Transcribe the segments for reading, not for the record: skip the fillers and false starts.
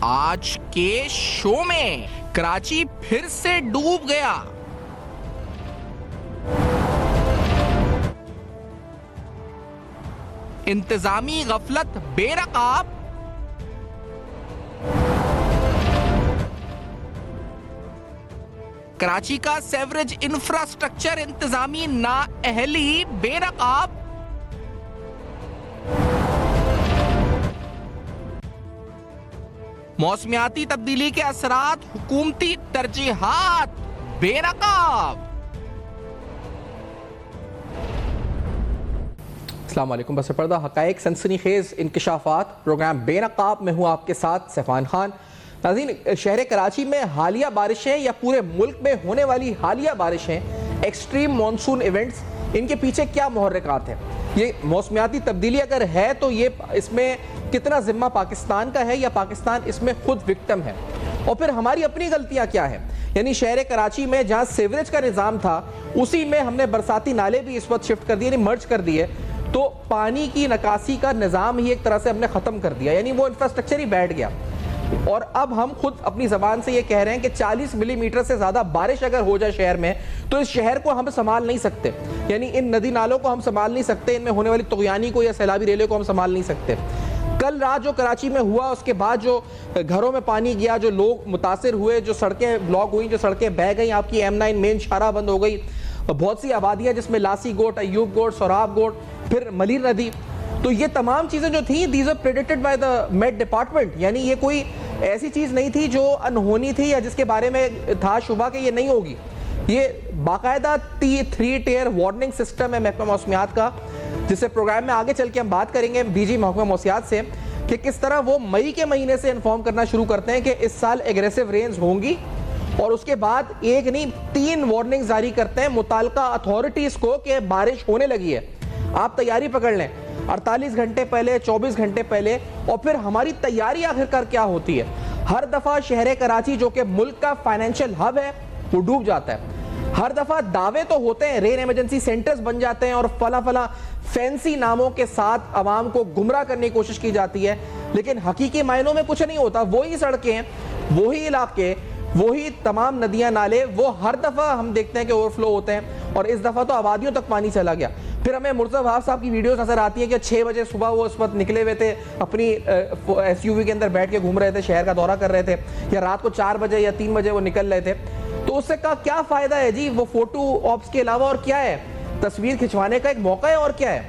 آج کے شو میں کراچی پھر سے ڈوب گیا. انتظامی غفلت بے رقاب, کراچی کا سیوریج انفراسٹرکچر انتظامی نااہلی بے نقاب, موسمیاتی تبدیلی کے اثرات حکومتی ترجیحات بے نقاب. السلام علیکم. بس پردہ حقائق سنسنی خیز انکشافات پروگرام بے نقاب میں ہوں آپ کے ساتھ سیفان خان. ناظرین, شہر کراچی میں حالیہ بارشیں یا پورے ملک میں ہونے والی حالیہ بارشیں, ایکسٹریم مانسون ایونٹس, ان کے پیچھے کیا محرکات ہیں؟ یہ موسمیاتی تبدیلی اگر ہے تو یہ اس میں کتنا ذمہ پاکستان کا ہے یا پاکستان اس میں خود وکٹم ہے؟ اور پھر ہماری اپنی غلطیاں کیا ہیں؟ یعنی شہر کراچی میں جہاں سیوریج کا نظام تھا اسی میں ہم نے برساتی نالے بھی اس وقت شفٹ کر دیے, یعنی مرج کر دیے, تو پانی کی نکاسی کا نظام ہی ایک طرح سے ہم نے ختم کر دیا, یعنی وہ انفراسٹرکچر ہی بیٹھ گیا. اور اب ہم خود اپنی زبان سے یہ کہہ رہے ہیں کہ 40 ملی میٹر سے زیادہ بارش اگر ہو جائے شہر میں تو اس شہر کو ہم سنبھال نہیں سکتے, یعنی ان ندی نالوں کو ہم سنبھال نہیں سکتے, ان میں ہونے والی طغیانی کو یا سیلابی ریلے کو ہم سنبھال نہیں سکتے. کل رات جو کراچی میں ہوا, اس کے بعد جو گھروں میں پانی گیا, جو لوگ متاثر ہوئے, جو سڑکیں بلاک ہوئیں, جو سڑکیں بہہ گئیں, آپ کی M9 مین شارہ بند ہو گئی, بہت سی آبادیاں جس میں لاسی گوٹ, ایوب گوٹ, سوراب گوٹ, پھر ملیر ندی, تو یہ تمام چیزیں جو تھیں these are predicted by the Met Department, یعنی یہ کوئی ایسی چیز نہیں تھی جو انہونی تھی یا جس کے بارے میں تھا شبہ کہ یہ نہیں ہوگی. یہ باقاعدہ 3 ٹیئر وارننگ سسٹم ہے محکمہ موسمیات کا, جس سے پروگرام میں آگے چل کے ہم بات کریں گے DG محکمہ موسمیات سے کہ کس طرح وہ مئی کے مہینے سے انفارم کرنا شروع کرتے ہیں کہ اس سال ایگریسو رینز ہوں گی, اور اس کے بعد 1 نہیں 3 وارننگ جاری کرتے ہیں متعلقہ اتھارٹیز کو کہ بارش ہونے لگی ہے, آپ تیاری پکڑ لیں 48 گھنٹے پہلے, 24 گھنٹے پہلے. اور پھر ہماری تیاری آخر کار کیا ہوتی ہے؟ ہر دفعہ شہر کراچی جو کہ ملک کا فائنینشل ہب ہے وہ ڈوب جاتا ہے. ہر دفعہ دعوے تو ہوتے ہیں, رین ایمرجنسی سینٹرز بن جاتے ہیں اور فلاں فینسی ناموں کے ساتھ عوام کو گمراہ کرنے کی کوشش کی جاتی ہے, لیکن حقیقی معنوں میں کچھ نہیں ہوتا. وہی سڑکیں, وہی علاقے, وہی تمام ندیاں نالے, وہ ہر دفعہ ہم دیکھتے ہیں کہ اوور فلو ہوتے ہیں, اور اس دفعہ تو آبادیوں تک پانی چلا گیا. پھر ہمیں مرتضی وہاب صاحب کی ویڈیوز نظر آتی ہیں کہ 6 بجے صبح وہ اس وقت نکلے ہوئے تھے, اپنی SUV کے اندر بیٹھ کے گھوم رہے تھے, شہر کا دورہ کر رہے تھے, یا رات کو 4 بجے یا 3 بجے وہ نکل رہے تھے. تو اس سے کیا فائدہ ہے جی؟ وہ فوٹو آپس کے علاوہ اور کیا ہے؟ تصویر کھنچوانے کا ایک موقع ہے, اور کیا ہے؟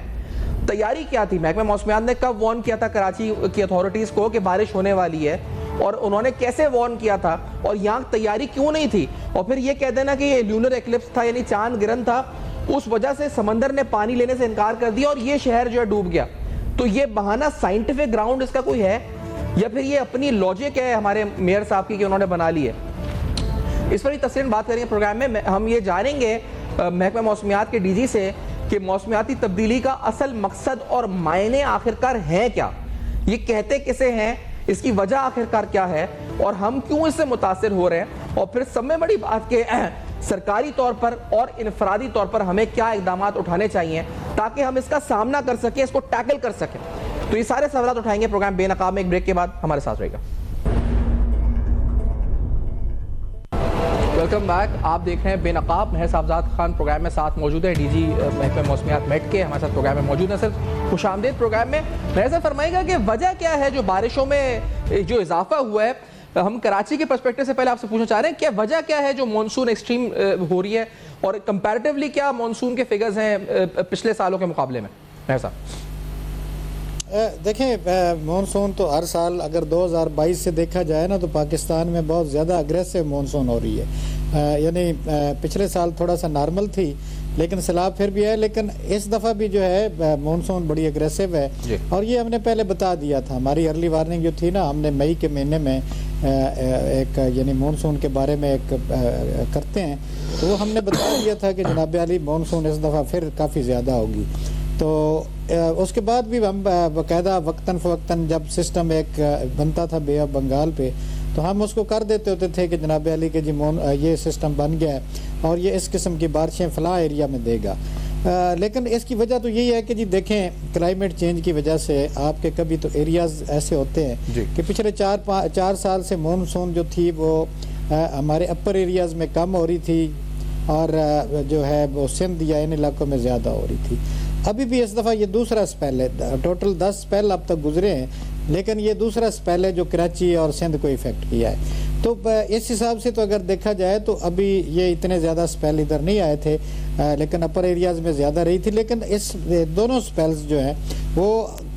تیاری کیا تھی؟ محکمہ موسمیات نے کب وارن کیا تھا کراچی کی اتھارٹیز کو کہ بارش ہونے والی ہے, اور انہوں نے کیسے وارن کیا تھا, اور یہاں تیاری کیوں نہیں تھی؟ اور پھر یہ کہہ دینا کہ یہ لیونر ایکلپس تھا, یعنی چاند گرہن تھا, اس وجہ سے سمندر نے پانی لینے سے انکار کر دیا اور یہ شہر جو ہے ڈوب گیا. تو یہ بہانہ سائنٹیفک گراؤنڈ اس کا کوئی ہے, یا پھر یہ اپنی لاجک ہے ہمارے میئر صاحب کی کہ انہوں نے بنا لی ہے؟ اس پر ہی تفصیل بات کریں گے پروگرام میں. ہم یہ جانیں گے محکمہ موسمیات کے DG سے کہ موسمیاتی تبدیلی کا اصل مقصد اور معنی آخرکار ہیں کیا, یہ کہتے کسے ہیں, اس کی وجہ آخرکار کیا ہے, اور ہم کیوں اس سے متاثر ہو رہے ہیں, اور پھر سب میں بڑی بات کہ سرکاری طور پر اور انفرادی طور پر ہمیں کیا اقدامات اٹھانے چاہیے تاکہ ہم اس کا سامنا کر سکیں, اس کو ٹیکل کر سکیں. تو یہ سارے سوالات اٹھائیں گے پروگرام بے نقاب میں. ایک بریک کے بعد ہمارے ساتھ رہے گا. ویلکم بیک, آپ دیکھ رہے ہیں بے نقاب. محر صاحبزاد خان پروگرام میں ساتھ موجود ہے, DG محکمہ موسمیات میٹ کے ہمارے ساتھ پروگرام میں موجود ہیں. سر خوش آمدید پروگرام میں. محر صاحب فرمائے گا کہ وجہ کیا ہے جو بارشوں میں جو اضافہ ہوا ہے؟ ہم کراچی کے پرسپیکٹو سے پہلے آپ سے پوچھنا چاہ رہے ہیں کہ وجہ کیا ہے جو مانسون ایکسٹریم ہو رہی ہے, اور کمپیریٹیولی کیا مانسون کے فگرز ہیں پچھلے سالوں کے مقابلے میں؟ محر صاحب دیکھیں, مانسون تو ہر سال اگر 2022 سے دیکھا جائے نا تو پاکستان میں بہت زیادہ اگریسو مانسون ہو رہی ہے. یعنی پچھلے سال تھوڑا سا نارمل تھی لیکن سیلاب پھر بھی ہے, لیکن اس دفعہ بھی جو ہے مانسون بڑی اگریسو ہے. اور یہ ہم نے پہلے بتا دیا تھا, ہماری ارلی وارننگ جو تھی نا, ہم نے مئی کے مہینے میں ایک یعنی مانسون کے بارے میں ایک کرتے ہیں, تو وہ ہم نے بتا دیا تھا کہ جناب علی مانسون اس دفعہ پھر کافی زیادہ ہوگی. تو اس کے بعد بھی ہم باقاعدہ وقتاً فوقتاً جب سسٹم ایک بنتا تھا بے آف بنگال پہ, تو ہم اس کو کر دیتے ہوتے تھے کہ جناب علی کے جی یہ سسٹم بن گیا ہے اور یہ اس قسم کی بارشیں فلاں ایریا میں دے گا. لیکن اس کی وجہ تو یہی ہے کہ جی دیکھیں کلائمیٹ چینج کی وجہ سے آپ کے کبھی تو ایریاز ایسے ہوتے ہیں کہ پچھلے 4 سال سے مونسون جو تھی وہ ہمارے اپر ایریاز میں کم ہو رہی تھی اور جو ہے وہ سندھ یا ان علاقوں میں زیادہ ہو رہی تھی. ابھی بھی اس دفعہ یہ دوسرا سپیل ہے, ٹوٹل 10 سپیل اب تک گزرے ہیں, لیکن یہ دوسرا سپیل ہے جو کراچی اور سندھ کو افیکٹ کیا ہے. تو اس حساب سے تو اگر دیکھا جائے تو ابھی یہ اتنے زیادہ سپیل ادھر نہیں آئے تھے, لیکن اپر ایریاز میں زیادہ رہی تھی. لیکن اس دونوں سپیلز جو ہیں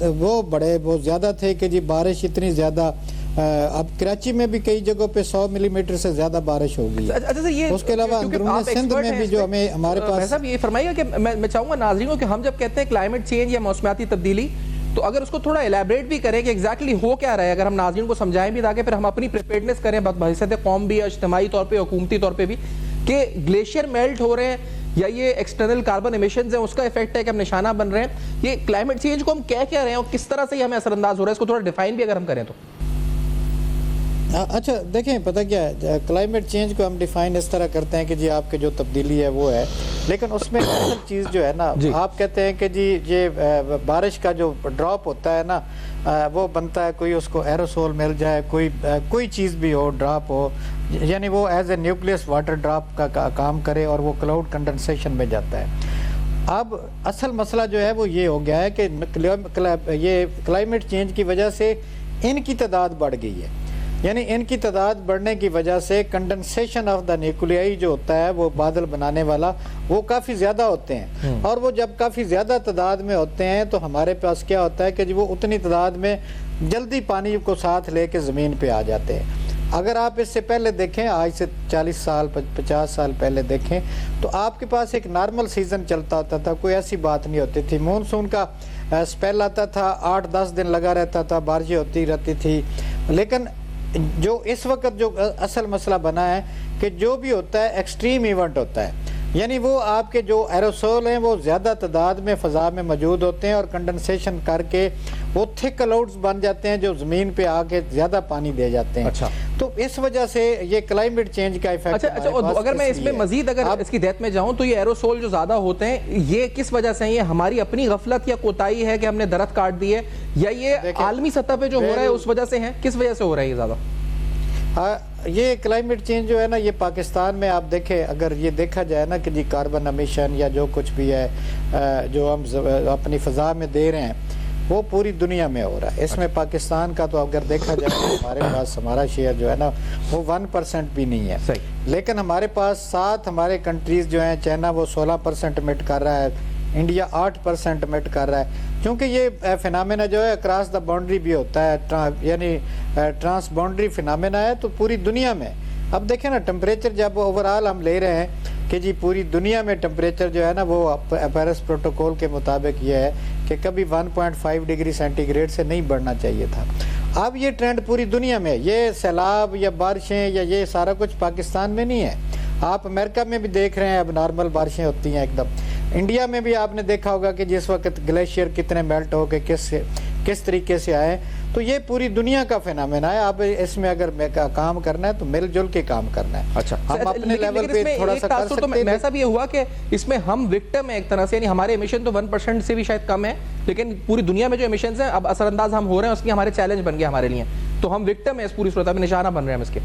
وہ بڑے بہت زیادہ تھے کہ جی بارش اتنی زیادہ, اب کراچی میں بھی کئی جگہوں پہ 100 ملی میٹر سے زیادہ بارش ہو گئی ہے. اس کے علاوہ اندرون سندھ میں بھی جو ہمارے پاس, صاحب یہ فرمائیے کہ میں چاہوں گا ناظرین کو کہ ہم جب کہتے ہیں کلائمیٹ چینج یا موسمیاتی تبدیلی, تو اگر اس کو تھوڑا الیبریٹ بھی کریں کہ ایگزیکٹلی ہو کیا رہا ہے, اگر ہم ناظرین کو سمجھائیں بھی تاکہ پھر ہم اپنی پریپیئرنس کریں بحیثیت قوم بھی, اجتماعی طور پہ, حکومتی طور پہ بھی, کہ گلیشیئر میلٹ ہو رہے ہیں یا یہ ایکسٹرنل کاربن ایمیشنز ہیں اس کا ایفیکٹ ہے کہ ہم نشانہ بن رہے ہیں. یہ کلائمیٹ چینج کو ہم کیا رہے ہیں اور کس طرح سے یہ ہمیں اثر انداز ہو رہا ہے, اس کو تھوڑا ڈیفائن بھی اگر ہم کریں تو. اچھا دیکھیں پتہ کیا ہے, کلائمیٹ چینج کو ہم ڈیفائن اس طرح کرتے ہیں کہ جی آپ کے جو تبدیلی ہے وہ ہے, لیکن اس میں اصل چیز جو ہے نا, آپ کہتے ہیں کہ جی یہ بارش کا جو ڈراپ ہوتا ہے نا وہ بنتا ہے, کوئی اس کو ایروسول مل جائے, کوئی چیز بھی ہو ڈراپ ہو, یعنی وہ as a nucleus water drop کا کام کرے اور وہ کلاؤڈ کنڈنسیشن میں جاتا ہے. اب اصل مسئلہ جو ہے وہ یہ ہو گیا ہے کہ یہ کلائمیٹ چینج کی وجہ سے ان کی تعداد بڑھ گئی ہے. یعنی ان کی تعداد بڑھنے کی وجہ سے کنڈنسیشن آف دا نیوکلیائی جو ہوتا ہے وہ بادل بنانے والا وہ کافی زیادہ ہوتے ہیں, اور وہ جب کافی زیادہ تعداد میں ہوتے ہیں تو ہمارے پاس کیا ہوتا ہے کہ جی وہ اتنی تعداد میں جلدی پانی کو ساتھ لے کے زمین پہ آ جاتے ہیں. اگر آپ اس سے پہلے دیکھیں, آج سے 40 سال 50 سال پہلے دیکھیں, تو آپ کے پاس ایک نارمل سیزن چلتا ہوتا تھا, کوئی ایسی بات نہیں ہوتی تھی. مونسون کا سپیل آتا تھا, 8-10 دن لگا رہتا تھا, بارشیں ہوتی رہتی تھی. لیکن جو اس وقت جو اصل مسئلہ بنا ہے کہ جو بھی ہوتا ہے ایکسٹریم ایونٹ ہوتا ہے, یعنی وہ آپ کے جو ایروسول ہیں وہ زیادہ تعداد میں فضا میں موجود ہوتے ہیں اور کنڈنسیشن کر کے وہ تھک کلاؤڈز بن جاتے ہیں جو زمین پہ آ کے زیادہ پانی دے جاتے ہیں. تو اس وجہ سے یہ کلائمیٹ چینج کا ایفیکٹ. اگر میں اس میں مزید اگر اس کی ڈیپتھ میں جاؤں تو یہ ایروسول جو زیادہ ہوتے ہیں یہ کس وجہ سے ہیں؟ یہ ہماری اپنی غفلت یا کوتاہی ہے کہ ہم نے درخت کاٹ دیے, یا یہ عالمی سطح پہ جو ہو رہا ہے اس وجہ سے ہیں؟ کس وجہ سے ہو رہا ہے یہ زیادہ؟ یہ کلائمیٹ چینج جو ہے نا, یہ پاکستان میں آپ دیکھیں, اگر یہ دیکھا جائے نا کہ جی کاربن امیشن یا جو کچھ بھی ہے جو ہم اپنی فضا میں دے رہے ہیں وہ پوری دنیا میں ہو رہا ہے. اس میں پاکستان کا تو اگر دیکھا جائے تو ہمارے پاس ہمارا شیئر جو ہے نا وہ 1% بھی نہیں ہے. لیکن ہمارے پاس 7 ہمارے کنٹریز جو ہیں, چائنا وہ 16% emit کر رہا ہے, انڈیا 8% emit کر رہا ہے, کیونکہ یہ فینامنا جو ہے اکراس دا باؤنڈری بھی ہوتا ہے, یعنی ٹرانس باؤنڈری فینامنا ہے تو پوری دنیا میں. اب دیکھیں نا ٹمپریچر جب اوورآل ہم لے رہے ہیں کہ جی پوری دنیا میں ٹمپریچر جو ہے نا وہ پیرس پروٹوکول کے مطابق یہ ہے کہ کبھی 1.5 ڈگری سینٹی گریڈ سے نہیں بڑھنا چاہیے تھا. اب یہ ٹرینڈ پوری دنیا میں, یہ سیلاب یا بارشیں یا یہ سارا کچھ پاکستان میں نہیں ہے. آپ امریکہ میں بھی دیکھ رہے ہیں اب نارمل بارشیں ہوتی ہیں ایک دم. انڈیا میں بھی آپ نے دیکھا ہوگا کہ جس وقت گلیشیئر کتنے میلٹ ہو کے کس طریقے سے آئے. تو یہ پوری دنیا کا فینامنا ہے. آپ اس میں اگر کام کرنا ہے تو مل جل کے کام کرنا ہے. اچھا, ہم اپنے لیول پہ تھوڑا سا کر سکتے ہیں. ایسا بھی ہوا کہ اس میں ہم وکٹم ہیں ایک طرح سے, یعنی ہمارے ایمیشن تو 1% سے بھی شاید کم ہے, لیکن پوری دنیا میں جو ایمیشنز ہیں اب اثر انداز ہم ہو رہے ہیں, اس کی ہمارے چیلنج بن گیا ہمارے لیے, تو ہم وکٹم ہیں اس پوری صورت میں, نشانہ بن رہے ہیں ہم اس کے.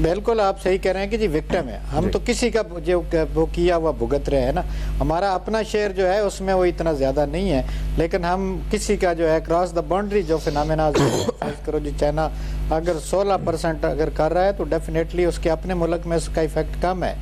بالکل آپ صحیح کہہ رہے ہیں کہ جی وکٹم ہے ہم, تو کسی کا جو وہ کیا ہوا بھگت رہے ہیں نا. ہمارا اپنا شیئر جو ہے اس میں وہ اتنا زیادہ نہیں ہے, لیکن ہم کسی کا جو ہے کراس دا باؤنڈری جو فینامنا کرو جی, چائنا اگر 16% اگر کر رہا ہے تو ڈیفینیٹلی اس کے اپنے ملک میں اس کا ایفیکٹ کم ہے.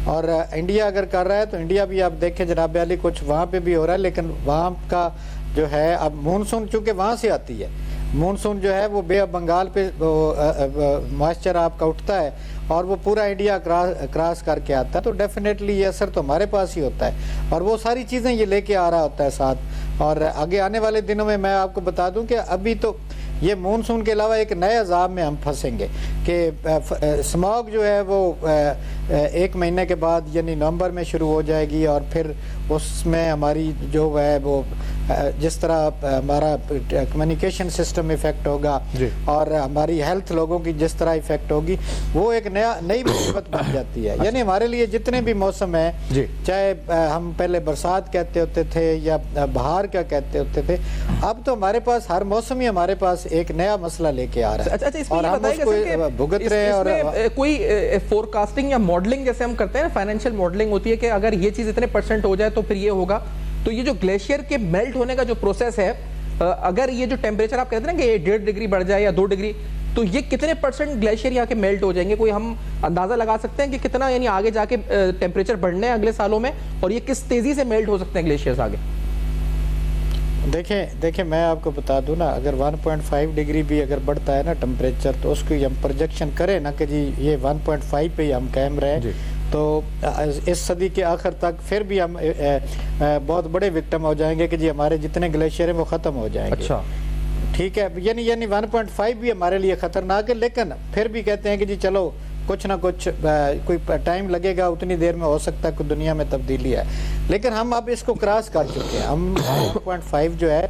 اور انڈیا اگر کر رہا ہے تو انڈیا بھی آپ دیکھیں جناب علی کچھ وہاں پہ بھی ہو رہا ہے, لیکن وہاں کا جو ہے اب مونسون چونکہ وہاں سے آتی ہے, مونسون جو ہے وہ بے آف بنگال پہ موئسچر آپ کا اٹھتا ہے اور وہ پورا انڈیا کراس کر کے آتا ہے, تو ڈیفینیٹلی یہ اثر تو ہمارے پاس ہی ہوتا ہے, اور وہ ساری چیزیں یہ لے کے آ رہا ہوتا ہے ساتھ. اور آگے آنے والے دنوں میں آپ کو بتا دوں کہ ابھی تو یہ مونسون کے علاوہ ایک نئے عذاب میں ہم پھنسیں گے کہ اسموگ جو ہے وہ 1 مہینے کے بعد یعنی نومبر میں شروع ہو جائے گی, اور پھر اس میں ہماری جو ہے وہ جس طرح ہمارا کمیونیکیشن سسٹم افیکٹ ہوگا اور ہماری ہیلتھ لوگوں کی جس طرح افیکٹ ہوگی وہ ایک نئی مصیبت بن جاتی ہے. یعنی ہمارے لیے جتنے بھی موسم ہیں, چاہے ہم پہلے برسات کہتے ہوتے تھے یا بہار کیا کہتے ہوتے تھے, اب تو ہمارے پاس ہر موسم ہی ہمارے پاس ایک نیا مسئلہ لے کے آ رہا ہے اور ہم اس کو بھگت رہے ہیں. اور کوئی فور کاسٹنگ یا ماڈلنگ جیسے ہم کرتے ہیں نا, فائنینشیل ماڈلنگ ہوتی ہے کہ اگر یہ چیز اتنے % ہو جائے تو پھر یہ ہوگا. تو یہ جو گلیشیئر کے میلٹ ہونے کا جو پروسیس ہے, اگر یہ جو ٹیمپریچر آپ کہتے ہیں نا کہ 1.5 ڈگری بڑھ جائے یا 2 ڈگری, تو یہ کتنے % گلیشیئر یہاں کے میلٹ ہو جائیں گے؟ کوئی ہم اندازہ لگا سکتے ہیں کہ کتنا یعنی آگے جا کے ٹیمپریچر بڑھنے ہیں اگلے سالوں میں, اور یہ کس تیزی سے میلٹ ہو سکتے ہیں گلیشیئرز آگے؟ دیکھیں میں آپ کو بتا دوں نا, اگر 1.5 ڈگری بھی اگر بڑھتا ہے نا ٹمپریچر, تو اس کی ہم پروجیکشن کریں نا کہ جی یہ 1.5 پہ ہی ہم قائم رہیں, تو اس صدی کے آخر تک پھر بھی ہم بہت بڑے وکٹم ہو جائیں گے کہ جی ہمارے جتنے گلیشیئر ہیں وہ ختم ہو جائیں گے. اچھا ٹھیک ہے, یعنی 1.5 بھی ہمارے لیے خطرناک ہے, لیکن پھر بھی کہتے ہیں کہ جی چلو کچھ نہ کچھ کوئی ٹائم لگے گا, اتنی دیر میں ہو سکتا ہے کوئی دنیا میں تبدیلی ہے, لیکن ہم اب اس کو کراس کر چکے ہیں. ہم 1.5 جو ہے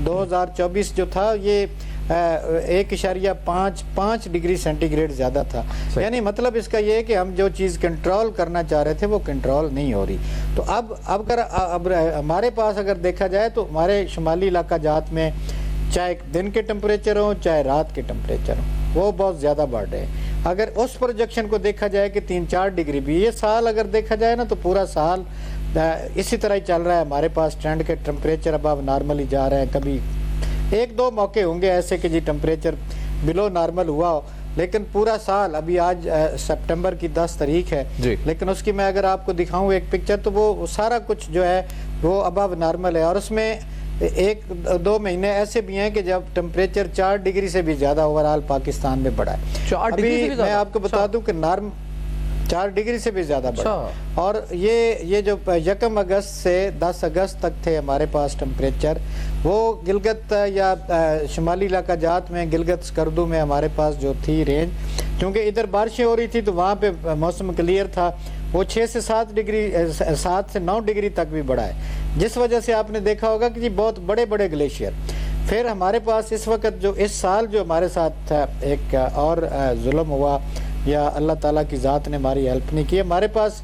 2024 جو تھا یہ 1.5 ڈگری سینٹی گریڈ زیادہ تھا. یعنی مطلب اس کا یہ ہے کہ ہم جو چیز کنٹرول کرنا چاہ رہے تھے وہ کنٹرول نہیں ہو رہی. تو اب ہمارے پاس اگر دیکھا جائے تو ہمارے شمالی علاقہ جات میں چاہے دن کے ٹمپریچر ہوں چاہے رات کے ٹمپریچر ہوں وہ بہت زیادہ بڑھ رہے ہیں. اگر اس پروجیکشن کو دیکھا جائے کہ 3-4 ڈگری بھی, یہ سال اگر دیکھا جائے نا تو پورا سال اسی طرح ہی چل رہا ہے. ہمارے پاس ٹرینڈ کے ٹمپریچر اب نارملی جا رہے ہیں. کبھی 1-2 موقع ہوں گے ایسے کہ جی ٹمپریچر بلو نارمل ہوا ہو, لیکن پورا سال, ابھی آج سپٹمبر کی 10 تاریخ ہے, لیکن اس کی میں اگر آپ کو دکھاؤں ایک پکچر تو وہ سارا کچھ جو ہے وہ ابو نارمل ہے. اور اس میں 1-2 مہینے ایسے بھی ہیں کہ جب ٹمپریچر 4 ڈگری سے بھی زیادہ اوورال پاکستان میں بڑھا ہے. ابھی میں آپ کو بتا دوں کہ 4 ڈگری سے بھی زیادہ بڑھا, اور یہ جو 1 اگست سے 10 اگست تک تھے ہمارے پاس ٹمپریچر, وہ گلگت یا شمالی علاقہ جات میں گلگت سکردو میں ہمارے پاس جو تھی رینج, کیونکہ ادھر بارشیں ہو رہی تھی تو وہاں پہ موسم کلیئر تھا, وہ 6 سے 7 ڈگری 7 سے 9 ڈگری تک بھی بڑھا ہے, جس وجہ سے آپ نے دیکھا ہوگا کہ جی بہت بڑے بڑے گلیشیئر. پھر ہمارے پاس اس وقت جو اس سال جو ہمارے ساتھ ایک اور ظلم ہوا یا اللہ تعالیٰ کی ذات نے ہماری ہیلپ نہیں کی, ہمارے پاس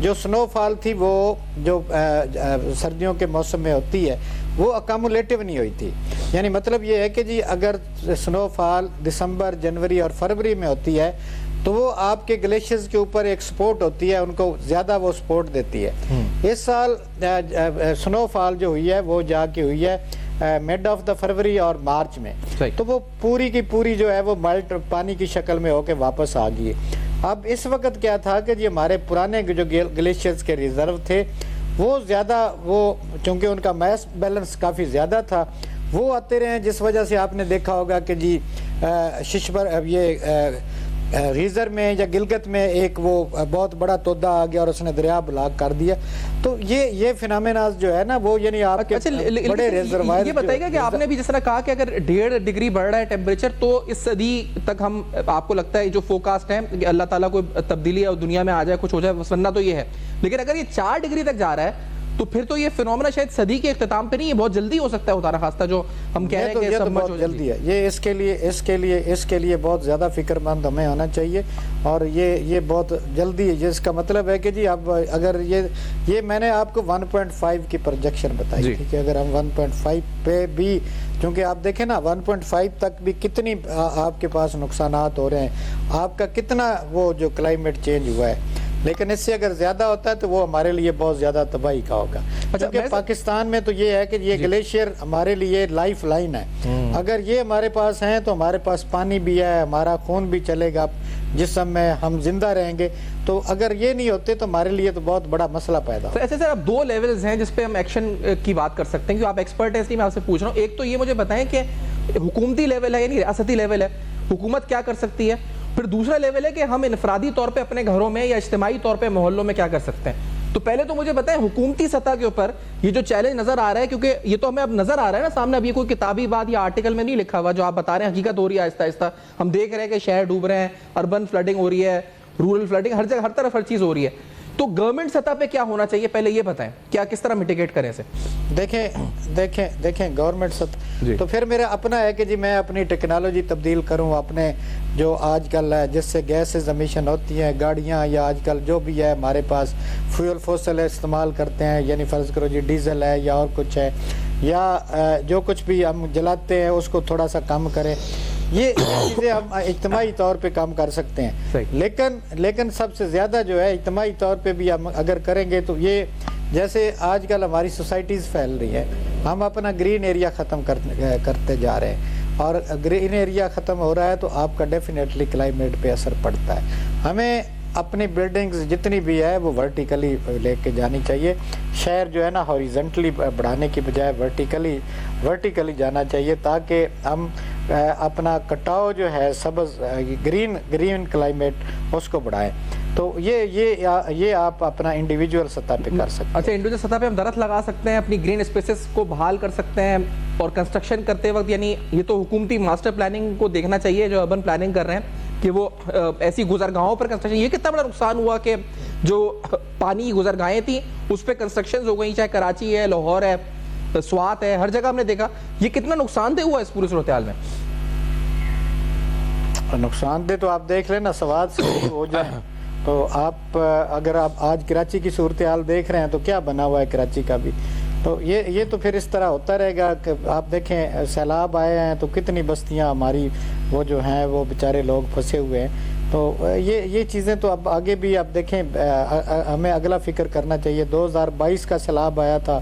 جو سنو فال تھی وہ جو سردیوں کے موسم میں ہوتی ہے وہ اکامولیٹو نہیں ہوئی تھی. یعنی مطلب یہ ہے کہ جی اگر سنو فال دسمبر, جنوری اور فروری میں ہوتی ہے تو وہ آپ کے گلیشیئرز کے اوپر ایک سپورٹ ہوتی ہے, ان کو زیادہ وہ سپورٹ دیتی ہے. اس سال سنو فال جو ہوئی ہے وہ جا کے ہوئی ہے مڈ آف دا فروری اور مارچ میں, تو وہ پوری کی پوری جو ہے وہ ملٹ پانی کی شکل میں ہو کے واپس آ گئی. اب اس وقت کیا تھا کہ جی ہمارے پرانے جو گلیشیئرز کے ریزرو تھے وہ زیادہ, وہ چونکہ ان کا میس بیلنس کافی زیادہ تھا, وہ آتے رہے ہیں, جس وجہ سے آپ نے دیکھا ہوگا کہ جی ششبر یہ ریزر میں یا گلگت میں ایک وہ بہت بڑا تودہ آ گیا اور اس نے دریا بلاک کر دیا. تو یہ فینامیناز جو ہے نا وہ یعنی آپ کے بڑے ریزروائر. یہ بتائیے گا کہ آپ نے بھی جس طرح کہا کہ اگر 1.5 ڈگری بڑھ رہا ہے ٹیمپریچر تو اس صدی تک ہم, آپ کو لگتا ہے جو فوکاسٹ ہے کہ اللہ تعالیٰ کو تبدیلی ہے دنیا میں آ جائے, کچھ ہو جائے, ورنہ تو یہ ہے, لیکن اگر یہ 4 ڈگری تک جا رہا ہے تو پھر تو یہ فینومینا شاید صدی کے اختتام پہ نہیں, یہ بہت جلدی ہو سکتا ہے خدا نخواستہ جو ہم کہہ رہے ہیں کہ سب بہت جلدی ہے. یہ اس کے لیے بہت زیادہ فکر مند ہمیں ہونا چاہیے, اور یہ بہت جلدی ہے, جس کا مطلب ہے کہ جی اب اگر یہ میں نے آپ کو 1.5 کی پروجیکشن بتائی تھی کہ اگر ہم 1.5 پہ بھی, چونکہ آپ دیکھیں نا 1.5 تک بھی کتنی آپ کے پاس نقصانات ہو رہے ہیں, آپ کا کتنا وہ جو کلائمیٹ چینج ہوا ہے, لیکن اس سے اگر زیادہ ہوتا ہے تو وہ ہمارے لیے بہت زیادہ تباہی کا ہوگا. کیونکہ پاکستان میں تو یہ ہے کہ یہ گلیشیئر ہمارے لیے لائف لائن ہے, اگر یہ ہمارے پاس ہیں تو ہمارے پاس پانی بھی ہے, ہمارا خون بھی چلے گا جسم میں, ہم زندہ رہیں گے. تو اگر یہ نہیں ہوتے تو ہمارے لیے تو بہت بڑا مسئلہ پیدا ہوگا. ایسے سر اب 2 لیولز ہیں جس پہ ہم ایکشن کی بات کر سکتے ہیں, کیونکہ آپ ایکسپرٹ ہیں اس لیے میں آپ سے پوچھ رہا ہوں. ایک تو یہ مجھے بتائیں کہ حکومتی لیول ہے یعنی ریاستی لیول ہے, حکومت کیا کر سکتی ہے, پھر دوسرا لیول ہے کہ ہم انفرادی طور پہ اپنے گھروں میں یا اجتماعی طور پہ محلوں میں کیا کر سکتے ہیں. تو پہلے تو مجھے بتائیں حکومتی سطح کے اوپر یہ جو چیلنج نظر آ رہا ہے, کیونکہ یہ تو ہمیں اب نظر آ رہا ہے نا سامنے, اب یہ کوئی کتابی بات یا آرٹیکل میں نہیں لکھا ہوا, جو آپ بتا رہے ہیں حقیقت ہو رہی ہے آہستہ آہستہ, ہم دیکھ رہے ہیں کہ شہر ڈوب رہے ہیں, اربن فلڈنگ ہو رہی ہے, رورل فلڈنگ, ہر جگہ ہر طرف ہر چیز ہو رہی ہے. تو گورنمنٹ سطح پہ کیا ہونا چاہیے پہلے یہ بتائیں, کیا کس طرح میٹیگیٹ کریں اسے؟ دیکھیں گورنمنٹ سطح تو پھر میرا اپنا ہے کہ جی میں اپنی ٹیکنالوجی تبدیل کروں, اپنے جو آج کل ہے جس سے گیسز امیشن ہوتی ہیں, گاڑیاں یا آج کل جو بھی ہے ہمارے پاس فیول فوسل استعمال کرتے ہیں, یعنی فرض کرو جی ڈیزل ہے یا اور کچھ ہے, یا جو کچھ بھی ہم جلاتے ہیں اس کو تھوڑا سا کم کریں. یہ چیزیں ہم اجتماعی طور پہ کام کر سکتے ہیں, لیکن سب سے زیادہ جو ہے اجتماعی طور پہ بھی ہم اگر کریں گے تو یہ جیسے آج کل ہماری سوسائٹیز پھیل رہی ہے, ہم اپنا گرین ایریا ختم کرتے جا رہے ہیں, اور گرین ایریا ختم ہو رہا ہے تو آپ کا ڈیفینیٹلی کلائمیٹ پہ اثر پڑتا ہے. ہمیں اپنی بلڈنگز جتنی بھی ہے وہ ورٹیکلی لے کے جانی چاہیے. شہر جو ہے نا ہاریزنٹلی بڑھانے کی بجائے ورٹیکلی جانا چاہیے, تاکہ ہم اپنا کٹاؤ جو ہے سبز گرین کلائمیٹ اس کو بڑھائیں. تو یہ آپ اپنا انڈیویجول سطح پہ کر سکتے ہیں. اچھا, انڈیویجول سطح پہ ہم درخت لگا سکتے ہیں, اپنی گرین اسپیسز کو بحال کر سکتے ہیں, اور کنسٹرکشن کرتے وقت یعنی یہ تو حکومتی ماسٹر پلاننگ کو دیکھنا چاہیے جو اربن پلاننگ کر رہے ہیں کہ وہ ایسی گزرگاہوں پر کنسٹرکشن. یہ کتنا بڑا نقصان ہوا کہ جو پانی گزرگاہیں تھیں اس پہ کنسٹرکشنز ہو گئی, چاہے کراچی ہے, لاہور ہے, سوات ہے, ہر جگہ ہم نے دیکھا. یہ کتنا نقصان دہ ہوا اس پوری صورتحال میں؟ نقصان دہ تو آپ دیکھ لیں نا, سوات سے ہو جائے تو آپ اگر آپ آج کراچی کی صورتحال دیکھ رہے ہیں تو کیا بنا ہوا ہے کراچی کا بھی. تو یہ تو پھر اس طرح ہوتا رہے گا کہ آپ دیکھیں سیلاب آئے ہیں تو کتنی بستیاں ہماری وہ جو ہیں وہ بیچارے لوگ پھنسے ہوئے ہیں. تو یہ چیزیں تو اب آگے بھی آپ دیکھیں ہمیں اگلا فکر کرنا چاہیے. 2022 کا سیلاب آیا تھا,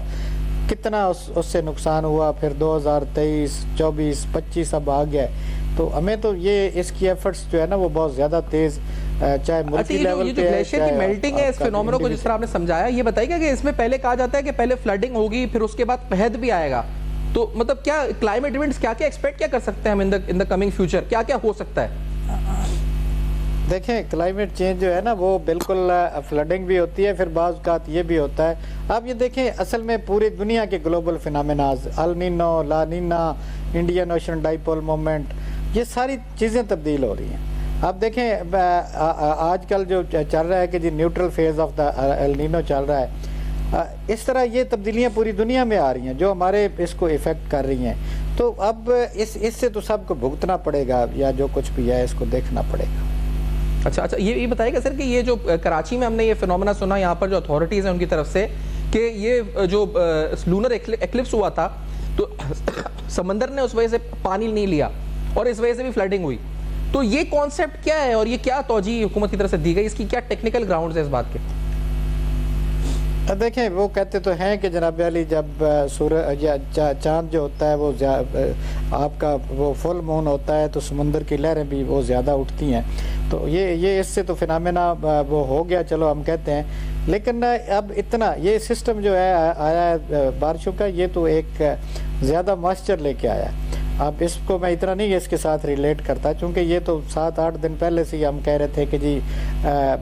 کتنا اس سے نقصان ہوا, پھر 2023 24 25 اب آ گیا. تو ہمیں تو یہ اس کی ایفرٹس جو ہے نا وہ بہت زیادہ تیز, چاہے ملکی لیول پہ ہے, گلیشیئر کی میلٹنگ ہے, اس فینومینو کو جس طرح آپ نے سمجھایا, یہ بتائیے گا کہ اس میں پہلے کہا جاتا ہے کہ پہلے فلڈنگ ہوگی پھر اس کے بعد قحط بھی آئے گا, تو مطلب کیا کلائمیٹ ایونٹس کیا ایکسپیکٹ کیا کر سکتے ہیں ہم ان دا کمنگ فیوچر, کیا ہو سکتا ہے؟ دیکھیں کلائمیٹ چینج جو ہے نا وہ بالکل فلڈنگ بھی ہوتی ہے, پھر بعض اوقات یہ بھی ہوتا ہے. آپ یہ دیکھیں اصل میں پوری دنیا کے گلوبل فینامناز, النینو, لا نینا, انڈین اوشن ڈائیپول مومنٹ, یہ ساری چیزیں تبدیل ہو رہی ہیں. آپ دیکھیں آج کل جو چل رہا ہے کہ جی neutral phase of the El Nino چل رہا ہے, اس طرح یہ تبدیلیاں پوری دنیا میں آ رہی ہیں جو ہمارے اس کو افیکٹ کر رہی ہیں. تو اب اس سے تو سب کو بھگتنا پڑے گا, یا جو کچھ بھی ہے اس کو دیکھنا پڑے گا. اچھا, یہ بتائیے گا سر کہ یہ جو کراچی میں ہم نے یہ فینومینا سنا یہاں پر جو اتھارٹیز ہیں ان کی طرف سے کہ یہ جو لونر ایکلپس ہوا تھا تو سمندر نے اس وجہ سے پانی نہیں لیا اور اس وجہ سے بھی فلڈنگ ہوئی, تو یہ کانسیپٹ کیا ہے اور یہ کیا توجیہ حکومت کی طرف سے دی گئی, اس کی کیا ٹیکنیکل گراؤنڈز ہیں اس بات کے؟ دیکھیں وہ کہتے تو ہیں کہ جناب علی جب چاند جو ہوتا ہے وہ آپ کا وہ فل مون ہوتا ہے تو سمندر کی لہریں بھی وہ زیادہ اٹھتی ہیں. تو یہ اس سے تو فینامنا وہ ہو گیا, چلو ہم کہتے ہیں. لیکن اب اتنا یہ سسٹم جو ہے آیا ہے بارشوں کا, یہ تو ایک زیادہ موئسچر لے کے آیا ہے. اب اس کو میں اتنا نہیں اس کے ساتھ ریلیٹ کرتا, چونکہ یہ تو 7-8 دن پہلے سے ہی ہم کہہ رہے تھے کہ جی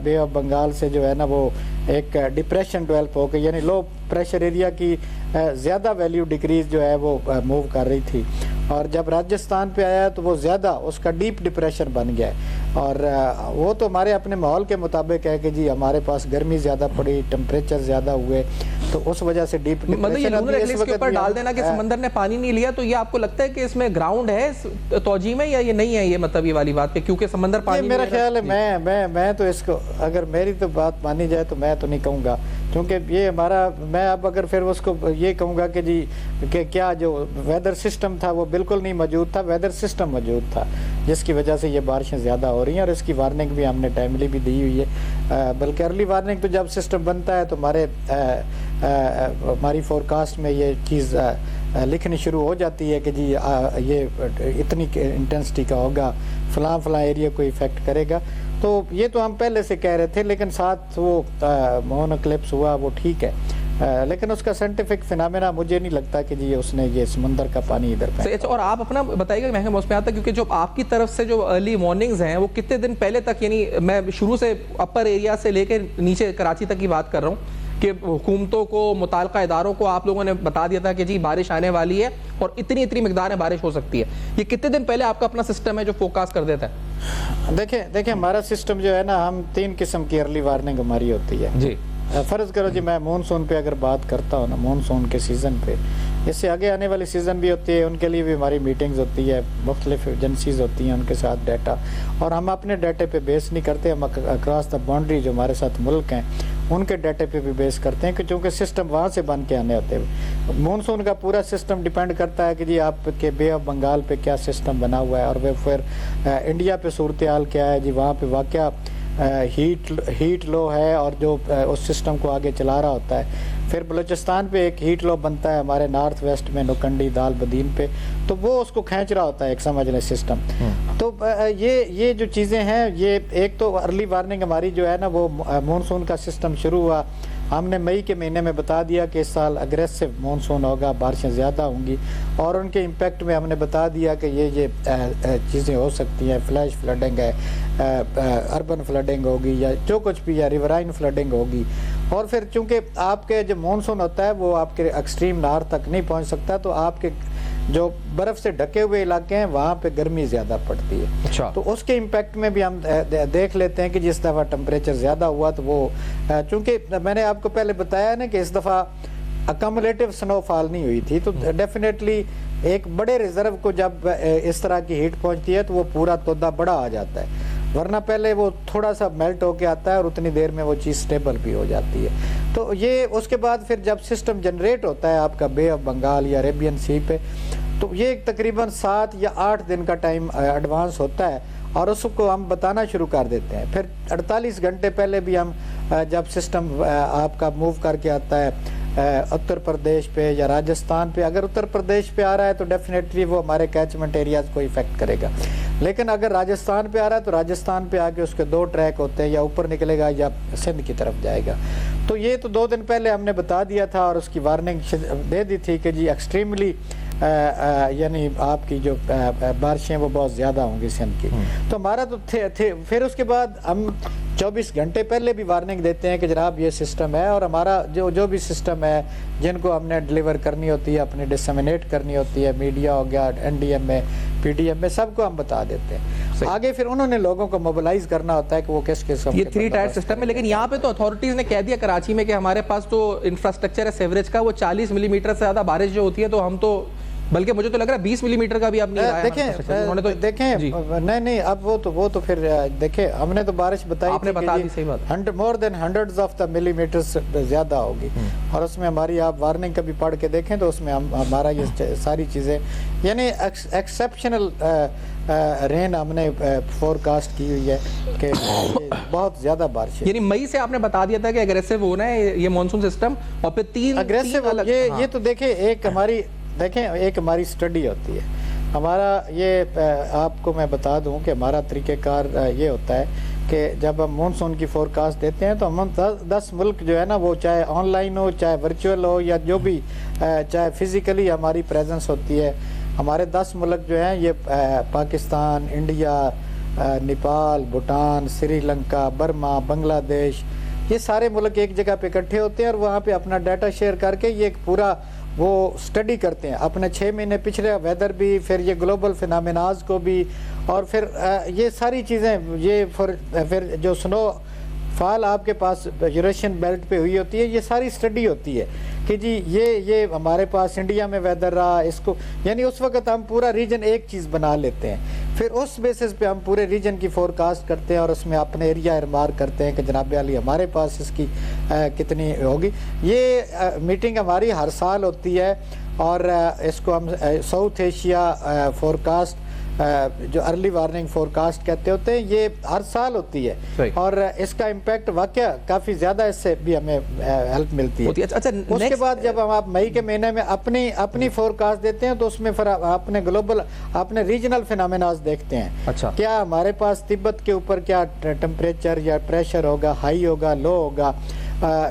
بے آف بنگال سے جو ہے نا وہ ایک ڈپریشن ڈیولپ ہو گئی, یعنی لو پریشر ایریا کی زیادہ ویلیو ڈکریز جو ہے وہ موو کر رہی تھی, اور جب راجستھان پہ آیا تو وہ زیادہ اس کا ڈیپ ڈپریشن بن گیا ہے. اور وہ تو ہمارے اپنے ماحول کے مطابق ہے کہ جی ہمارے پاس گرمی زیادہ پڑی, ٹمپریچر زیادہ ہوئے, تو اس وجہ سے ڈیپ ڈپریشن کے اوپر ڈال دینا کہ سمندر نے پانی نہیں لیا, تو یہ آپ کو لگتا ہے کہ اس میں گراؤنڈ ہے توجیہ میں یا یہ نہیں ہے, یہ مطلب یہ والی بات پہ کیونکہ سمندر پانی؟ میرا خیال ہے میں تو اس کو اگر میری تو بات مانی جائے تو میں تو نہیں کہوں گا, کیونکہ یہ ہمارا میں اب اگر پھر اس کو یہ کہوں گا کہ جی کہ کیا جو ویدر سسٹم تھا وہ بالکل نہیں موجود تھا, ویدر سسٹم موجود تھا جس کی وجہ سے یہ بارشیں زیادہ ہو رہی ہیں, اور اس کی وارننگ بھی ہم نے ٹائملی بھی دی ہوئی ہے. بلکہ ارلی وارننگ تو جب سسٹم بنتا ہے تو ہماری فورکاسٹ میں یہ چیز لکھنی شروع ہو جاتی ہے کہ جی یہ اتنی انٹینسٹی کا ہوگا, فلاں ایریا کو افیکٹ کرے گا. تو یہ تو ہم پہلے سے کہہ رہے تھے, لیکن ساتھ وہ مون ایکلپس ہوا وہ ٹھیک ہے, لیکن اس کا سائنٹیفک فینامنا مجھے نہیں لگتا کہ جی اس نے یہ سمندر کا پانی ادھر پہ. اور آپ اپنا بتائیے گا محکمہ موسمیات میں آتا ہے کیونکہ جو آپ کی طرف سے جو ارلی وارننگز ہیں وہ کتنے دن پہلے تک, یعنی میں شروع سے اپر ایریا سے لے کے نیچے کراچی تک کی بات کر رہا ہوں کہ حکومتوں کو متعلقہ اداروں کو آپ لوگوں نے بتا دیا تھا کہ جی بارش آنے والی ہے اور اتنی مقدار میں بارش ہو سکتی ہے, یہ کتنے دن پہلے آپ کا اپنا سسٹم ہے جو فوکاس کر دیتا ہے؟ دیکھیں ہمارا سسٹم جو ہے نا, ہم 3 قسم کی ارلی وارننگ ہماری ہوتی ہے. جی فرض کرو جی میں مونسون پہ اگر بات کرتا ہوں نا، مونسون کے سیزن پہ، اس سے آگے آنے والی سیزن بھی ہوتی ہے، ان کے لیے بھی ہماری میٹنگز ہوتی ہے، مختلف ایجنسیز ہوتی ہیں ان کے ساتھ ڈیٹا، اور ہم اپنے ڈیٹے پہ بیس نہیں کرتے، ہم اکراس دا باؤنڈری جو ہمارے ساتھ ملک ہیں ان کے ڈیٹے پہ بھی بیس کرتے ہیں، کہ چونکہ سسٹم وہاں سے بن کے آنے ہوتے ہیں۔ مونسون کا پورا سسٹم ڈیپینڈ کرتا ہے کہ جی آپ کے بے آف بنگال پہ کیا سسٹم بنا ہوا ہے، اور وہ پھر انڈیا پہ صورتحال کیا ہے، جی وہاں پہ واقعہ ہیٹ لو ہے اور جو اس سسٹم کو آگے چلا رہا ہوتا ہے۔ پھر بلوچستان پہ ایک ہیٹ لو بنتا ہے ہمارے نارتھ ویسٹ میں نوکنڈی دال بدین پہ، تو وہ اس کو کھینچ رہا ہوتا ہے ایک سمجھ لیں سسٹم۔ تو یہ جو چیزیں ہیں، یہ ایک تو ارلی وارننگ ہماری جو ہے نا، وہ مونسون کا سسٹم شروع ہوا، ہم نے مئی کے مہینے میں بتا دیا کہ اس سال اگریسو مونسون ہوگا، بارشیں زیادہ ہوں گی، اور ان کے امپیکٹ میں ہم نے بتا دیا کہ یہ چیزیں ہو سکتی ہیں، فلیش فلڈنگ ہے، اربن فلڈنگ ہوگی، یا جو کچھ بھی ہے، ریورائن فلڈنگ ہوگی۔ اور پھر چونکہ آپ کے جو مونسون ہوتا ہے وہ آپ کے ایکسٹریم نارتھ تک نہیں پہنچ سکتا، تو آپ کے جو برف سے ڈھکے ہوئے علاقے ہیں وہاں پہ گرمی زیادہ پڑتی ہے، تو اس کے امپیکٹ میں بھی ہم دیکھ لیتے ہیں کہ جس دفعہ ٹمپریچر زیادہ ہوا تو وہ چونکہ میں نے آپ کو پہلے بتایا نا کہ اس دفعہ اکمولیٹو سنو فال نہیں ہوئی تھی، تو ڈیفینیٹلی ایک بڑے ریزرو کو جب اس طرح کی ہیٹ پہنچتی ہے تو وہ پورا تودا بڑا آ جاتا ہے، ورنہ پہلے وہ تھوڑا سا میلٹ ہو کے آتا ہے اور اتنی دیر میں وہ چیز سٹیبل بھی ہو جاتی ہے۔ تو یہ اس کے بعد پھر جب سسٹم جنریٹ ہوتا ہے آپ کا بے آف بنگال یا عربین سی پہ، تو یہ تقریباً 7 یا 8 دن کا ٹائم ایڈوانس ہوتا ہے، اور اس کو ہم بتانا شروع کر دیتے ہیں۔ پھر 48 گھنٹے پہلے بھی ہم جب سسٹم آپ کا موو کر کے آتا ہے اتر پردیش پہ یا راجستھان پہ، اگر اتر پردیش پہ آ رہا ہے تو ڈیفینیٹلی وہ ہمارے کیچمنٹ ایریاز کو افیکٹ کرے گا، لیکن اگر راجستھان پہ آ رہا ہے تو راجستھان پہ آ کے اس کے 2 ٹریک ہوتے ہیں، یا اوپر نکلے گا یا سندھ کی طرف جائے گا۔ تو یہ تو 2 دن پہلے ہم نے بتا دیا تھا اور اس کی وارننگ دے دی تھی کہ جی ایکسٹریملی یعنی آپ کی جو بارشیں وہ بہت زیادہ ہوں گی سندھ کی۔ تو ہمارا تو پھر اس کے بعد ہم 24 گھنٹے پہلے بھی وارننگ دیتے ہیں کہ جناب یہ سسٹم ہے، اور ہمارا جو بھی سسٹم ہے جن کو ہم نے ڈلیور کرنی ہوتی ہے، اپنے ڈسمینیٹ کرنی ہوتی ہے، میڈیا ہو گیا، این ڈی ایم میں، پی ڈی ایم میں، سب کو ہم بتا دیتے ہیں۔ آگے پھر انہوں نے لوگوں کو موبلائز کرنا ہوتا ہے کہ وہ کس قسم، یہ 3 ٹائر سسٹم ہے، لیکن یہاں پہ تو اتھارٹیز نے کہہ دیا کراچی میں کہ ہمارے پاس تو انفراسٹرکچر ہے سیوریج کا، وہ 40 ملی میٹر سے زیادہ بارش جو ہوتی ہے تو ہم تو، بلکہ مجھے تو لگ رہا ہے 20 ملی میٹر کا بھی اب نہیں رہا ہے۔ دیکھیں نہیں اب وہ تو پھر دیکھیں ہم نے تو بارش بتائی، آپ نے بتا دی، صحیح بات، مور دین ہنڈریڈز آف دا ملی میٹرز زیادہ ہوگی، اور اس میں ہماری آپ وارننگ کبھی پڑھ کے دیکھیں تو اس میں ہمارا یہ ساری چیزیں یعنی ایکسیپشنل رین ہم نے فور کاسٹ کی ہوئی ہے کہ بہت زیادہ بارش ہے۔ یعنی مئی سے آپ نے بتا دیا تھا کہ اگریسو ہونا ہے یہ مونسون سسٹم، اور پھر 3 اگریسو یہ تو دیکھیں ایک ہماری سٹڈی ہوتی ہے ہمارا، یہ آپ کو میں بتا دوں کہ ہمارا طریقہ کار یہ ہوتا ہے کہ جب ہم مونسون کی فور کاسٹ دیتے ہیں تو ہم 10 ملک جو ہے نا، وہ چاہے آن لائن ہو، چاہے ورچوئل ہو، یا جو بھی چاہے فزیکلی ہماری پریزنس ہوتی ہے، ہمارے 10 ملک جو ہیں یہ پاکستان، انڈیا، نیپال، بھوٹان، سری لنکا، برما، بنگلہ دیش، یہ سارے ملک ایک جگہ پہ اکٹھے ہوتے ہیں اور وہاں پہ اپنا ڈیٹا شیئر کر کے یہ ایک پورا وہ سٹڈی کرتے ہیں اپنے 6 مہینے پچھلے ویدر بھی، پھر یہ گلوبل فینامیناز کو بھی، اور پھر یہ ساری چیزیں، یہ پھر جو سنو فال آپ کے پاس یوریشین بیلٹ پہ ہوئی ہوتی ہے، یہ ساری سٹڈی ہوتی ہے کہ جی یہ ہمارے پاس انڈیا میں ویدر رہا، اس کو یعنی اس وقت ہم پورا ریجن ایک چیز بنا لیتے ہیں، پھر اس بیسس پہ ہم پورے ریجن کی فور کاسٹ کرتے ہیں اور اس میں اپنے ایریا ارمار کرتے ہیں کہ جناب علی ہمارے پاس اس کی کتنی ہوگی۔ یہ میٹنگ ہماری ہر سال ہوتی ہے، اور اس کو ہم ساؤتھ ایشیا فور کاسٹ جو ارلی وارننگ فور کاسٹ کہتے ہوتے ہیں، یہ ہر سال ہوتی ہے، اور اس کا امپیکٹ واقعہ کافی زیادہ اس سے بھی ہمیں ہیلپ ملتی ہے۔ اس کے بعد جب ہم آپ مئی کے مہینے میں اپنی فور کاسٹ دیتے ہیں تو اس میں پھر اپنے گلوبل اپنے ریجنل فینامیناز دیکھتے ہیں، کیا ہمارے پاس تبت کے اوپر کیا ٹمپریچر یا پریشر ہوگا، ہائی ہوگا، لو ہوگا،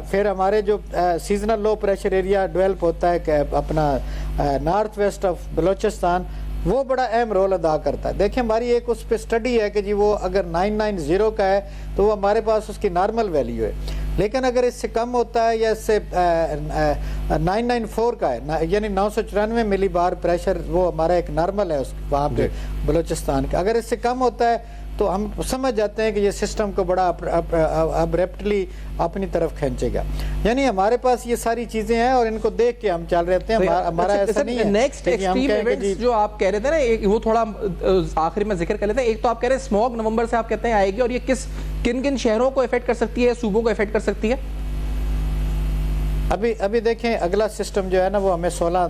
پھر ہمارے جو seasonal low pressure area develop ہوتا ہے کہ اپنا نارتھ ویسٹ آف بلوچستان، وہ بڑا اہم رول ادا کرتا ہے۔ دیکھیں ہماری ایک اس پہ سٹڈی ہے کہ جی وہ اگر 990 کا ہے تو وہ ہمارے پاس اس کی نارمل ویلیو ہے، لیکن اگر اس سے کم ہوتا ہے یا اس سے 994 کا ہے یعنی 994 ملی بار پریشر، وہ ہمارا ایک نارمل ہے وہاں پہ بلوچستان کا، اگر اس سے کم ہوتا ہے تو ہم سمجھ جاتے ہیں کہ یہ سسٹم کو بڑا ابرپٹلی اپنی طرف کھینچے گا. یعنی ہمارے پاس یہ ساری چیزیں ہیں اور ان کو دیکھ کے ہم چل رہتے ہیں. ہمارا ایسا نہیں ہے. نیکسٹ ایکسٹریم ایونٹس جو آپ کہہ رہے تھے نا, وہ تھوڑا آخری میں ذکر کر لیتے ہیں. ایک تو آپ کہہ رہے ہیں اسموگ نومبر سے آپ کہتے ہیں آئے گی, اور یہ کن کن شہروں کو افیکٹ کر سکتی ہے, صوبوں کو افیکٹ کر سکتی ہے؟ ابھی دیکھیں اگلا سسٹم جو ہے نا وہ ہمیں 16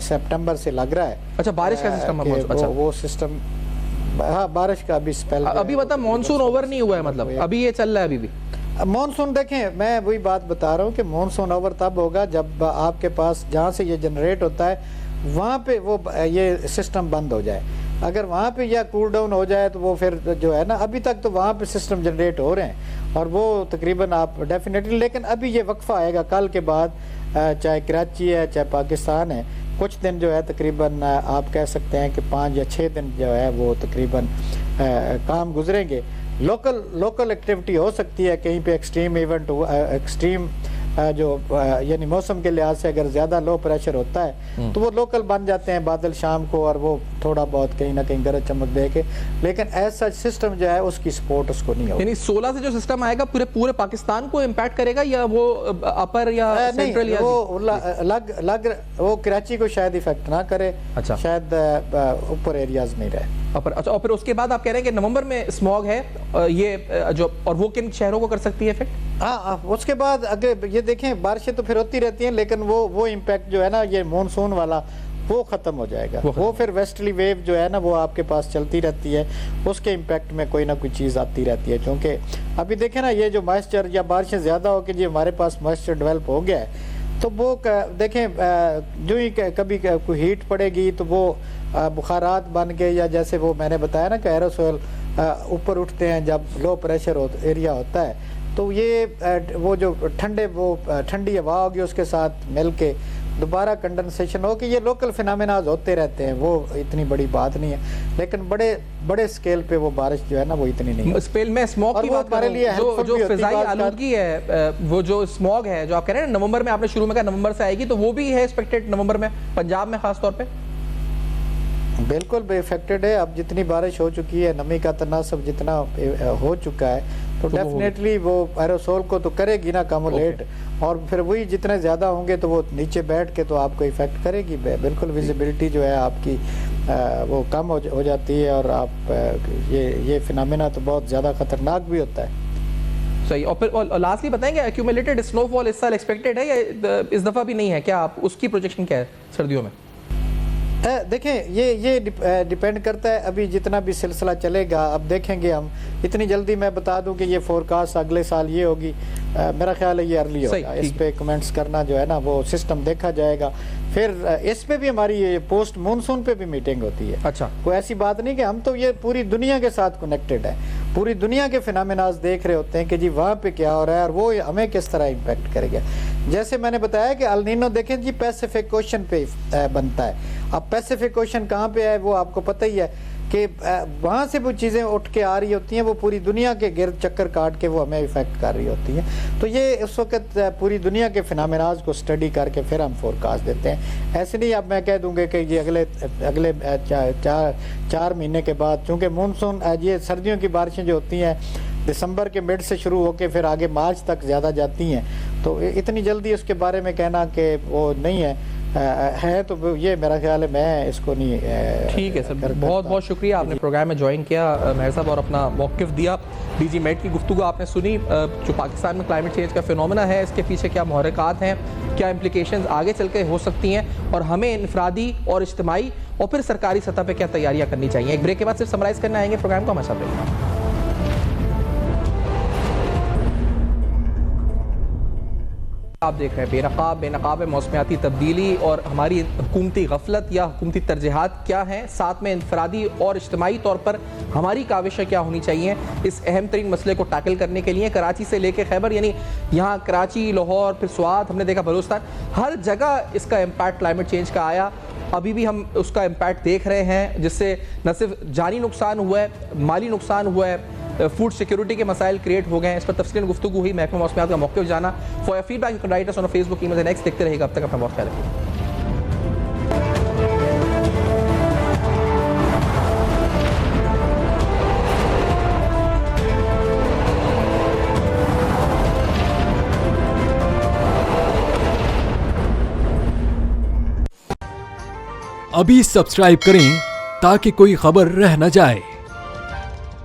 سپٹمبر سے لگ رہا ہے. اچھا, بارش کا سسٹم ہے. اچھا, وہ سسٹم, ہاں بارش کا ابھی سپیل, ابھی مطلب مانسون اوور نہیں ہوا ہے, مطلب ابھی یہ چل رہا ہے ابھی بھی مانسون. دیکھیں میں وہی بات بتا رہا ہوں کہ مانسون اوور تب ہوگا جب آپ کے پاس جہاں سے یہ جنریٹ ہوتا ہے وہاں پہ وہ یہ سسٹم بند ہو جائے. اگر وہاں پہ یا کول ڈاؤن ہو جائے تو وہ پھر جو ہے نا, ابھی تک تو وہاں پہ سسٹم جنریٹ ہو رہے ہیں اور وہ تقریباً آپ ڈیفینیٹلی, لیکن ابھی یہ وقفہ آئے گا کل کے بعد, چاہے کراچی ہے چاہے پاکستان ہے, کچھ دن جو ہے تقریباً آپ کہہ سکتے ہیں کہ 5 یا 6 دن جو ہے وہ تقریباً کام گزریں گے. لوکل ایکٹیویٹی ہو سکتی ہے کہیں پہ ایکسٹریم ایونٹ, ایکسٹریم جو یعنی موسم کے لحاظ سے اگر زیادہ لو پریشر ہوتا ہے تو وہ لوکل بن جاتے ہیں بادل شام کو, اور وہ تھوڑا بہت کہیں نہ کہیں گرج چمک دے کے, لیکن ایسا سسٹم جو ہے اس کی سپورٹ اس کو نہیں ہوگی. یعنی 16 سے جو سسٹم آئے گا پورے پاکستان کو امپیکٹ کرے گا, یا وہ اپر یا سینٹرل, یا وہ کراچی کو شاید افیکٹ نہ کرے, شاید اوپر ایریاز نہیں رہے. اچھا, اور پھر اس کے بعد آپ کہہ رہے ہیں کہ نومبر میں اسموگ ہے یہ جو, اور وہ کن شہروں کو کر سکتی ہے افیکٹ؟ ہاں, اس کے بعد اگر یہ دیکھیں بارشیں تو پھر ہوتی رہتی ہیں, لیکن وہ امپیکٹ جو ہے نا یہ مونسون والا وہ ختم ہو جائے گا. وہ پھر ویسٹرلی ویو جو ہے نا وہ آپ کے پاس چلتی رہتی ہے, اس کے امپیکٹ میں کوئی نہ کوئی چیز آتی رہتی ہے. کیونکہ ابھی دیکھیں نا یہ جو مائسچر یا بارشیں زیادہ ہو کے جی ہمارے پاس مائسچر ڈیولپ ہو گیا ہے, تو وہ دیکھیں جو ہی کبھی کوئی ہیٹ پڑے گی تو وہ بخارات بن کے, یا جیسے وہ میں نے بتایا نا کہ ایروسول اوپر اٹھتے ہیں جب لو پریشر ایریا ہوتا ہے, تو یہ وہ جو ٹھنڈی ہوا ہوگی اس کے ساتھ مل کے دوبارہ کنڈنسیشن ہو, کہ یہ لوکل فینامیناز ہوتے رہتے ہیں, وہ اتنی بڑی بات نہیں ہے. لیکن بڑے سکیل پہ وہ بارش جو ہے نا وہ اتنی نہیں ہے. اسپیل میں اسموگ کی بات کریں, جو فضائی آلودگی ہے, وہ جو اسموگ ہے جو آپ کہہ رہے ہیں نومبر میں, آپ نے شروع میں کہا نومبر سے آئے گی, تو وہ بھی ہے ایکسپیکٹڈ نومبر میں پنجاب میں خاص طور پہ؟ بالکل بے افیکٹڈ ہے. اب جتنی بارش ہو چکی ہے, نمی کا تناسب جتنا ہو چکا ہے, تو ڈیفینیٹلی وہ ایروسول کو تو کرے گی نا کم و لیٹ, اور پھر وہی جتنے زیادہ ہوں گے تو وہ نیچے بیٹھ کے تو آپ کو افیکٹ کرے گی. بالکل ویزیبلٹی جو ہے آپ کی وہ کم ہو جاتی ہے, اور آپ یہ فینامینا تو بہت زیادہ خطرناک بھی ہوتا ہے. صحیح. اور پھر لاسٹلی بتائیں گے ایکیومولیٹڈ اسنو فال اس سال ایکسپیکٹڈ ہے یا اس دفعہ بھی نہیں ہے, کیا آپ اس کی پروجیکشن کیا ہے سردیوں میں؟ دیکھیں یہ ڈیپینڈ کرتا ہے ابھی جتنا بھی سلسلہ چلے گا. اب دیکھیں گے ہم, اتنی جلدی میں بتا دوں کہ یہ فورکاسٹ اگلے سال یہ ہوگی, میرا خیال ہے یہ ارلی ہوگا. اس پہ کمنٹس کرنا جو ہے نا وہ سسٹم دیکھا جائے گا. پھر اس پہ بھی ہماری پوسٹ مونسون پہ بھی میٹنگ ہوتی ہے. اچھا, کوئی ایسی بات نہیں کہ ہم تو یہ پوری دنیا کے ساتھ کنیکٹڈ ہے, پوری دنیا کے فینامیناز دیکھ رہے ہوتے ہیں کہ جی وہاں پہ کیا ہو رہا ہے اور وہ ہمیں کس طرح امپیکٹ کرے گا. جیسے میں نے بتایا کہ النینو دیکھیں جی پیسیفک اوشن پہ بنتا ہے. اب پیسیفک اوشن کہاں پہ ہے وہ آپ کو پتہ ہی ہے کہ وہاں سے وہ چیزیں اٹھ کے آ رہی ہوتی ہیں, وہ پوری دنیا کے گرد چکر کاٹ کے وہ ہمیں افیکٹ کر رہی ہوتی ہیں. تو یہ اس وقت پوری دنیا کے فینامیناز کو اسٹڈی کر کے پھر ہم فورکاسٹ دیتے ہیں. ایسے نہیں اب میں کہہ دوں گا کہ یہ اگلے 4 مہینے کے بعد, چونکہ مونسون یہ سردیوں کی بارشیں جو ہوتی ہیں دسمبر کے مڈ سے شروع ہو کے پھر آگے مارچ تک زیادہ جاتی ہیں, تو اتنی جلدی اس کے بارے میں کہنا کہ وہ نہیں ہے تو یہ میرا خیال ہے میں اس کو نہیں. ٹھیک ہے سر, بہت بہت شکریہ, آپ نے پروگرام میں جوائن کیا مہر صاحب اور اپنا موقف دیا. ڈی جی میٹ کی گفتگو آپ نے سنی, جو پاکستان میں کلائمیٹ چینج کا فینومینا ہے, اس کے پیچھے کیا محرکات ہیں, کیا امپلیکیشنز آگے چل کے ہو سکتی ہیں, اور ہمیں انفرادی اور اجتماعی اور پھر سرکاری سطح پہ کیا تیاریاں کرنی چاہیے. ایک بریک کے بعد صرف سمرائز کرنے آئیں گے پروگرام کو, ہمارے ساتھ رہیے. آپ دیکھ رہے ہیں بے نقاب موسمیاتی تبدیلی اور ہماری حکومتی غفلت یا حکومتی ترجیحات کیا ہیں, ساتھ میں انفرادی اور اجتماعی طور پر ہماری کاوشیں کیا ہونی چاہیے اس اہم ترین مسئلے کو ٹیکل کرنے کے لیے. کراچی سے لے کے خیبر, یعنی یہاں کراچی, لاہور, پھر سوات, ہم نے دیکھا بلوچستان, ہر جگہ اس کا امپیکٹ کلائمیٹ چینج کا آیا. ابھی بھی ہم اس کا امپیکٹ دیکھ رہے ہیں, جس سے نہ صرف جانی نقصان ہوا ہے, مالی نقصان ہوا ہے, فوڈ سیکیورٹی کے مسائل کریٹ ہو گئے ہیں. اس پر تفصیل گفتگو ہوئی. محکمہ موسمیات کا موقف جانا. For your feedback you can write us on Facebook, email, next دیکھتے رہیے گا. اب تک اپنا بہت خیال رکھیے. ابھی سبسکرائب کریں تاکہ کوئی خبر رہ نہ جائے۔